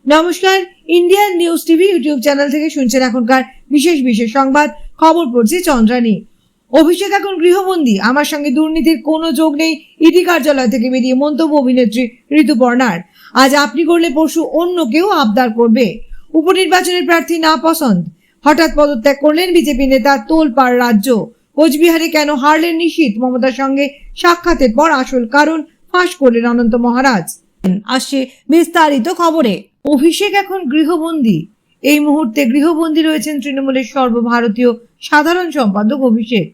নমস্কার, Indian news TV YouTube channel থেকে শুনছেন এখনকার বিশেষ বিশেষ সংবাদ। খবর পড়ছি চন্দ্রানী। অভিষেক এখন গৃহবন্দী, আমার সঙ্গে দুর্নীতির কোনো যোগ নেই, ইডি কার্যালয় থেকে বেরিয়ে মন্তব্য অভিনেত্রী ঋতুপর্ণার। আজ আপনি করলে পরশু অন্য কেউ আবদার করবে। উপনির্বাচনের প্রার্থী না পছন্দ, হঠাৎ পদত্যাগ করলেন বিজেপি নেতা, তোলপাড় রাজ্য। কোচবিহারে কেন হারলেন নিশীথ, মমতার সঙ্গে সাক্ষাতের পর আসল কারণ ফাঁস করলেন অনন্ত মহারাজ। আসছে বিস্তারিত খবরে। অভিষেক এখন গৃহবন্দী। এই মুহূর্তে গৃহবন্দী রয়েছেন তৃণমূলের সর্বভারতীয় সাধারণ সম্পাদক অভিষেক।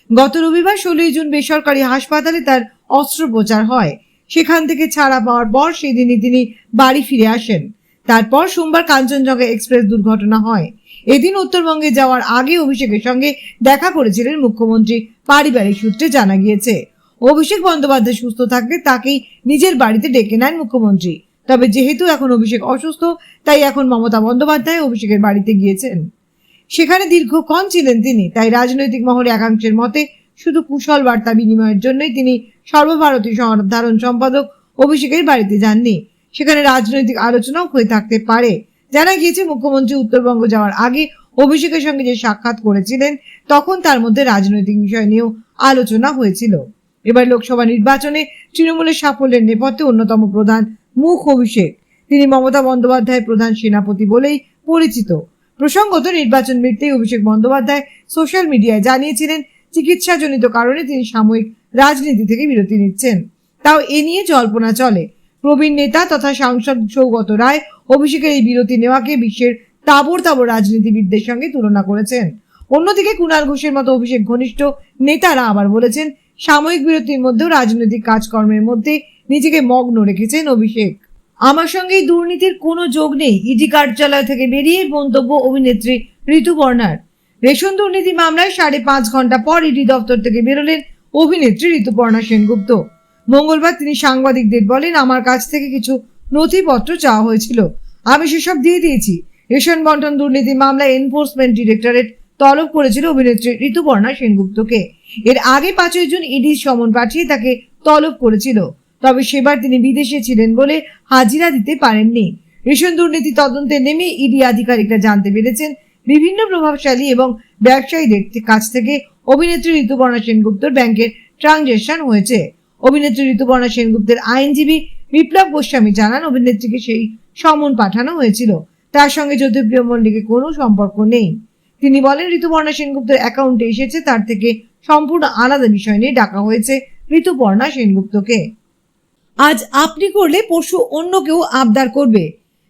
গত রবিবার 16 জুন বেসরকারি হাসপাতালে তার অস্ত্রোপচার হয়। সেখান থেকে ছাড়া পাওয়ার পর সেদিনই তিনি বাড়ি ফিরে আসেন। তারপর সোমবার কাঞ্চনজঙ্ঘা এক্সপ্রেস দুর্ঘটনা হয়। এদিন উত্তরবঙ্গে যাওয়ার আগে অভিষেকের সঙ্গে দেখা করেছিলেন মুখ্যমন্ত্রী। পারিবারিক সূত্রে জানা গিয়েছে, অভিষেক বন্দ্যোপাধ্যায় সুস্থ থাকলে তাকেই নিজের বাড়িতে ডেকে নেন মুখ্যমন্ত্রী। তবে যেহেতু এখন অভিষেক অসুস্থ, তাই এখন মমতা বন্দ্যোপাধ্যায় অভিষেকের বাড়িতে গিয়েছেন। সেখানে দীর্ঘক্ষণ ছিলেন তিনি। তাই রাজনৈতিক মহলে একাংশের মতে শুধু কুশল বার্তা বিনিময়ের জন্যই তিনি সর্বভারতীয় সাধারণ সম্পাদক অভিষেকের বাড়িতে যাননি। সেখানে রাজনৈতিক আলোচনাও হয়ে থাকতে পারে। জানা গিয়েছে, মুখ্যমন্ত্রী উত্তরবঙ্গ যাওয়ার আগে অভিষেকের সঙ্গে যে সাক্ষাৎ করেছিলেন, তখন তার মধ্যে রাজনৈতিক বিষয় নিয়েও আলোচনা হয়েছিল। এবার লোকসভা নির্বাচনে তৃণমূলের সাফল্যের নেপথ্যে অন্যতম প্রধান মুখ অভিষেক। তিনি মমতা বন্দ্যোপাধ্যায়ের প্রধান সেনাপতি বলেই পরিচিত। প্রসঙ্গত, নির্বাচন মিটতেই অভিষেক বন্দ্যোপাধ্যায় সোশ্যাল মিডিয়ায় জানিয়েছিলেন চিকিৎসাজনিত কারণে তিনি সাময়িক রাজনীতি থেকে বিরতি নিচ্ছেন। তাও এ নিয়ে জল্পনা চলে। প্রবীণ নেতা তথা সাংসদ সৌগত রায় অভিষেকের এই বিরতি নেওয়াকে বিশ্বের তাবড় তাবড় রাজনীতিবিদদের সঙ্গে তুলনা করেছেন। অন্যদিকে কুণাল ঘোষের মতো অভিষেক ঘনিষ্ঠ নেতারা আবার বলেছেন, সাময়িক বিরতির মধ্যেও রাজনৈতিক কাজকর্মের মধ্যে নিজেকে মগ্ন রেখেছেন অভিষেক। আমার সঙ্গে দুর্নীতির কোনো যোগ নেই, ইডি কার্যালয় থেকে বেরিয়ে মন্তব্য অভিনেত্রী ঋতুপর্ণার। রেশন দুর্নীতি মামলায় 5.5 ঘন্টা পর ইডি দপ্তর থেকে বেরোলেন অভিনেত্রী ঋতুপর্ণা সেনগুপ্ত। মঙ্গলবার তিনি সাংবাদিকদের বলেন, আমার কাছ থেকে কিছু নথিপত্র চাওয়া হয়েছিল, আমি সেসব দিয়ে দিয়েছি। রেশন বন্টন দুর্নীতি মামলায় এনফোর্সমেন্ট ডিরেক্টরেট তলব করেছিল অভিনেত্রী ঋতুপর্ণা সেনগুপ্তকে। এর আগে 5 জুন ইডি সমন পাঠিয়ে তাকে তলব করেছিল। তবে সেবার তিনি বিদেশে ছিলেন বলে হাজিরা দিতে পারেননি। রেশন দুর্নীতি তদন্তে নেমে ইডি আধিকারিকরা জানতে পেরেছেন, বিভিন্ন প্রভাবশালী এবং ব্যবসায়ীদের কাছ থেকে অভিনেত্রী ঋতুপর্ণা সেনগুপ্তর ব্যাংকের ট্রানজাকশন হয়েছে। অভিনেত্রী ঋতুপর্ণা সেনগুপ্তের আইনজীবী বিপ্লব গোস্বামী জানান, অভিনেত্রীকে সেই সমন পাঠানো হয়েছিল। তার সঙ্গে জ্যোতিপ্রিয় মল্লিকের কোনো সম্পর্ক নেই। তিনি বলেন, ঋতুপর্ণা সেনগুপ্তের অ্যাকাউন্টে এসেছে, তার থেকে সম্পূর্ণ আলাদা বিষয় নিয়ে ডাকা হয়েছে ঋতুপর্ণা সেনগুপ্তকে। আজ আপনি করলে পরশু অন্য কেউ আবদার করবে।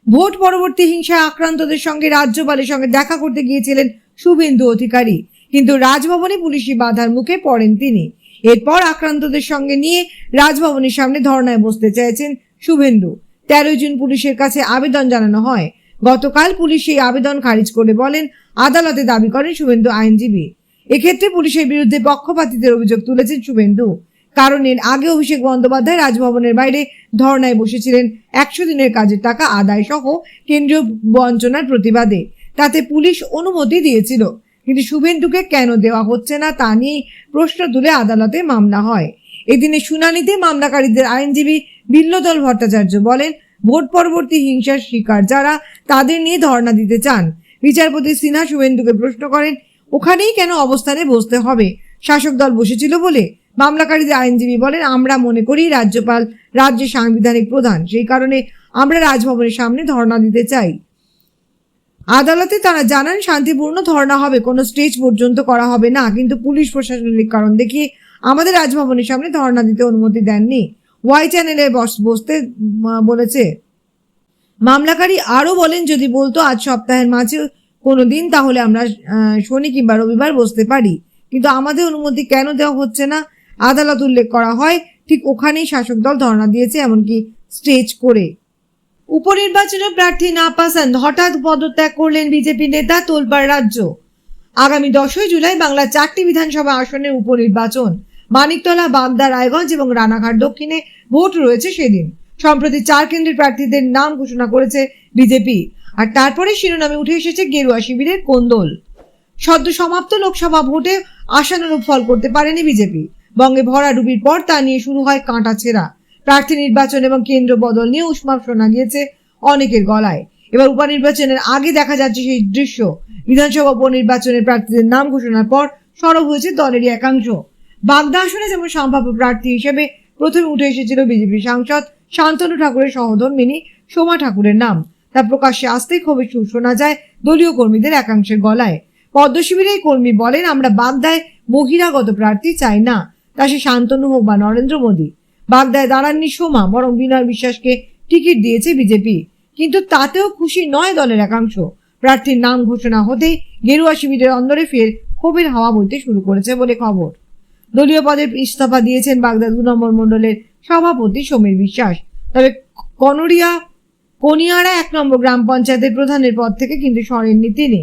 ভোট পরবর্তী হিংসায় আক্রান্তদের সঙ্গে রাজ্যপালের সঙ্গে দেখা করতে গিয়েছিলেন শুভেন্দু অধিকারী, কিন্তু রাজভবনে পুলিশি বাধার মুখে পড়েন তিনি। এরপর আক্রান্তদের সঙ্গে নিয়ে রাজভবনের সামনে ধর্নায় বসতে চাইছেন শুভেন্দু। 13 জুন পুলিশের কাছে আবেদন জানানো হয়। গতকাল পুলিশ সেই আবেদন খারিজ করে বলেন, আদালতে দাবি করেন শুভেন্দু আইনজীবী। এক্ষেত্রে পুলিশের বিরুদ্ধে পক্ষপাতিত্বের অভিযোগ তুলেছেন শুভেন্দু। কারণ এর আগে অভিষেক বন্দ্যোপাধ্যায় রাজভবনের বাইরে ধর্নায় বসেছিলেন 100 দিনের কাজের টাকা আদায় সহ কেন্দ্রীয় বঞ্চনার প্রতিবাদে। তাতে পুলিশ অনুমতি দিয়েছিল, কিন্তু শুভেন্দুকে কেন দেওয়া হচ্ছে না তা নিয়ে প্রশ্ন তুলে আদালতে মামলা হয়। এদিনে শুনানিতে মামলাকারীদের আইনজীবী বিল্লদল ভট্টাচার্য বলেন, ভোট পরবর্তী হিংসার শিকার যারা, তাদের নিয়ে ধর্ণা দিতে চান। বিচারপতি সিনহা শুভেন্দুকে প্রশ্ন করেন, ওখানেই কেন অবস্থানে বসতে হবে, শাসক দল বসেছিল বলে? মামলাকারীদের আইনজীবী বলেন, আমরা মনে করি রাজ্যপাল রাজ্যের সাংবিধানিক প্রধান, সেই কারণে আমরা রাজভবনের সামনে ধর্ণা দিতে চাই। আদালতে তারা জানান, শান্তিপূর্ণ ধর্ণা হবে, কোনো স্টেজ পর্যন্ত করা হবে না, কিন্তু পুলিশ প্রশাসনিক কারণ দেখিয়ে আমাদের রাজভবনের সামনে ধর্ণা দিতে অনুমতি দেননি। ওয়াই চ্যানেলে বসতে বলেছে। মামলাকারী আরো বলেন, যদি বলতো আজ সপ্তাহের মাঝে কোনো দিন, তাহলে আমরা শনি কিংবা রবিবার বসতে পারি, কিন্তু আমাদের অনুমতি কেন দেওয়া হচ্ছে না? আদালত উল্লেখ করা হয়, ঠিক ওখানেই শাসক দল ধর্ণা দিয়েছে, এমনকি স্টেজ করে। উপনির্বাচনের প্রার্থী না পছন্দ, হঠাৎ পদত্যাগ করলেন বিজেপি নেতা, তোলপাড় রাজ্য। আগামী 10 জুলাই বাংলার 4টি বিধানসভা আসনের উপনির্বাচন। মানিকতলা, বাগদা, রায়গঞ্জ এবং রানাঘাট দক্ষিণে ভোট রয়েছে সেদিন। সম্প্রতি 4 কেন্দ্রের প্রার্থীদের নাম ঘোষণা করেছে বিজেপি, আর তারপরে শিরোনামে উঠে এসেছে গেরুয়া শিবিরের কোন্দল। সদ্য সমাপ্ত লোকসভা ভোটে আশানুরূপ ফল করতে পারেনি বিজেপি। বঙ্গে ভরাডুবির পর তা নিয়ে শুরু হয় কাঁটা ছেঁড়া। প্রার্থী নির্বাচন এবং কেন্দ্র বদল নিয়ে উষ্মাপ শোনা গিয়েছে অনেকের গলায়। এবার উপনির্বাচনের আগে দেখা যাচ্ছে সেই দৃশ্য। বিধানসভা উপনির্বাচনের প্রার্থীদের নাম ঘোষণার পর সরব হয়েছে দলেরই একাংশ। বাগদা আসনে যেমন সম্ভাব্য প্রার্থী হিসেবে প্রথমে উঠে এসেছিল বিজেপি সাংসদ শান্তনু ঠাকুরের সহধর্মিণী সোমা ঠাকুরের নাম। তা প্রকাশ্যে আসতেই ক্ষোভের সুর শোনা যায় দলীয় কর্মীদের একাংশের গলায়। পদ্ম শিবিরের এই কর্মী বলেন, আমরা বাগদায় বহিরাগত প্রার্থী চাই না, তা সে শান্তনু হোক বা নরেন্দ্র মোদী। বাগদায় দাঁড়াননি সোমা, বরং বিনয় বিশ্বাসকে টিকিট দিয়েছে বিজেপি। কিন্তু তাতেও খুশি নয় দলের একাংশ। প্রার্থীর নাম ঘোষণা হতেই গেরুয়া শিবিরের অন্দরে ফের ক্ষোভের হাওয়া বইতে শুরু করেছে বলে খবর। দলীয় পদের ইস্তফা দিয়েছেন বাগদা 2 নম্বর মণ্ডলের সভাপতি সমীর বিশ্বাস। তবে কনিয়ারা 1 নম্বর গ্রাম পঞ্চায়েতের প্রধানের পদ থেকে কিন্তু সরেননি তিনি।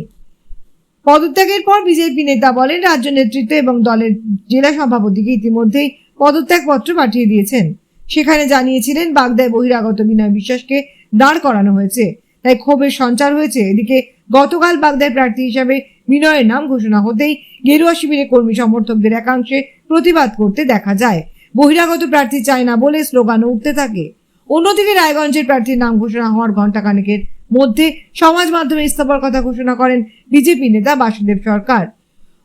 পদত্যাগের পর বিজেপি নেতা বলেন, রাজ্য নেতৃত্ব এবং দলের জেলা সভাপতিকে ইতিমধ্যেই পদত্যাগপত্র পাঠিয়ে দিয়েছেন। সেখানে জানিয়েছিলেন বাগদায় বহিরাগত বিনয় বিশ্বাসকে দাঁড় করানো হয়েছে, তাই ক্ষোভের সঞ্চার হয়েছে। এদিকে গতকাল বাগদায় প্রার্থী হিসাবে বিনয়ের নাম ঘোষণা হতেই গেরুয়া শিবিরের কর্মী সমর্থকদের একাংশে প্রতিবাদ করতে দেখা যায়। বহিরাগত প্রার্থী চায় না বলে স্লোগানও উঠতে থাকে। অন্যদিকে রায়গঞ্জের প্রার্থীর নাম ঘোষণা হওয়ার ঘণ্টাখানেকের মধ্যে সমাজ মাধ্যমে ইস্তফার কথা ঘোষণা করেন বিজেপি নেতা বাসুদেব সরকার।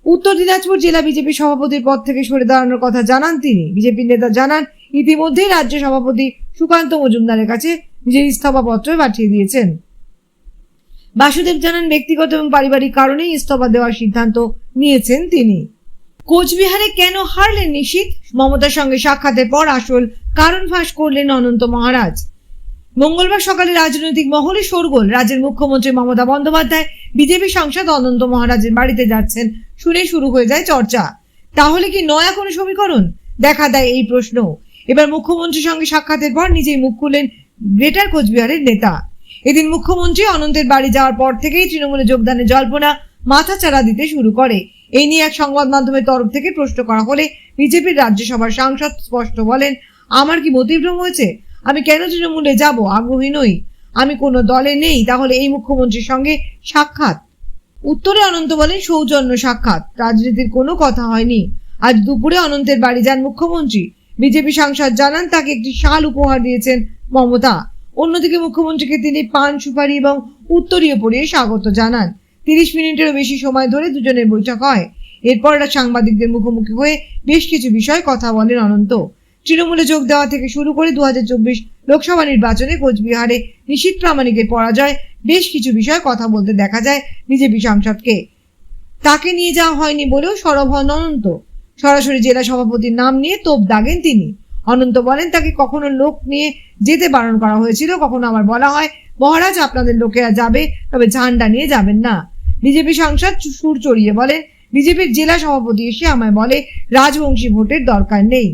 উত্তর দিনাজপুর জেলা বিজেপি সভাপতির পদ থেকে সরে দাঁড়ানোর কথা জানান তিনি। বিজেপি নেতা জানান, ইতিমধ্যেই রাজ্য সভাপতি সুকান্ত মজুমদারের কাছে নিজের ইস্তফা পত্র পাঠিয়ে দিয়েছেন। বাসুদেব জানান, ব্যক্তিগত এবং পারিবারিক কারণেই ইস্তফা দেওয়ার সিদ্ধান্ত নিয়েছেন তিনি। কোচবিহারে কেন হারলেন নিশীথ? মমতার সঙ্গে সাক্ষাতের পর আসল কারণ ফাঁস করলেন অনন্ত মহারাজ। মঙ্গলবার সকালে রাজনৈতিক মহলে শোরগোল। রাজ্যের মুখ্যমন্ত্রী মমতা বন্দ্যোপাধ্যায় বিজেপি সাংসদ অনন্ত মহারাজের বাড়িতে যাচ্ছেন শুনে শুরু হয়ে যায় চর্চা। তাহলে কি নয়া কোনো সমীকরণ? দেখা দেয় এই প্রশ্ন। এবার মুখ্যমন্ত্রীর সঙ্গে সাক্ষাতের পর নিজেই মুখ খুললেন গ্রেটার কোচবিহারের নেতা। এদিন মুখ্যমন্ত্রী অনন্তের বাড়ি যাওয়ার পর থেকেই তৃণমূলে যোগদানের জল্পনা মাথাচাড়া দিতে শুরু করে। এই নিয়ে এক সংবাদ মাধ্যমের তরফ থেকে প্রশ্ন করা হলে বিজেপির রাজ্যসভার সাংসদ স্পষ্ট বলেন, আমার কি মতিভ্রম হয়েছে? আমি কেন তৃণমূলে যাব? আগ্রহী নই, আমি কোনো দলে নেই। তাহলে এই মুখ্যমন্ত্রীর সঙ্গে সাক্ষাৎ? উত্তরে অনন্ত বলেন, সৌজন্য সাক্ষাৎ, রাজনীতির কোনো কথা হয়নি। আজ দুপুরে অনন্তের বাড়ি যান মুখ্যমন্ত্রী। বিজেপি সাংসদ জানান, তাকে একটি শাল উপহার দিয়েছেন মমতা। অন্যদিকে মুখ্যমন্ত্রীকে তিনি পান সুপারি এবং উত্তরীয় পরিয়ে স্বাগত জানান। 30 মিনিটেরও বেশি সময় ধরে দুজনের বৈঠক হয়। এরপর সাংবাদিকদের মুখোমুখি হয়ে বেশ কিছু বিষয়ে কথা বলেন অনন্ত। তৃণমূলে যোগ দেওয়া থেকে শুরু করে 2024 লোকসভা নির্বাচনে কোচবিহারে নিশীথ প্রামাণিকের পরাজয়, বেশ কিছু বিষয়ে কথা বলতে দেখা যায় বিজেপি সাংসদকে। তাকে নিয়ে যাওয়া হয়নি বলেও সরব হন অনন্ত। সরাসরি জেলা সভাপতির নাম নিয়ে তোপ দাগেন তিনি। অনন্ত বলেন, তাকে কখনো লোক নিয়ে যেতে বারণ করা হয়েছিল, কখনো আবার বলা হয়, মহারাজ আপনাদের লোকেরা যাবে, তবে ঝান্ডা নিয়ে যাবেন না। বিজেপি সাংসদ সুর চড়িয়ে বলেন, বিজেপির জেলা সভাপতি এসে আমায় বলে রাজবংশী ভোটের দরকার নেই।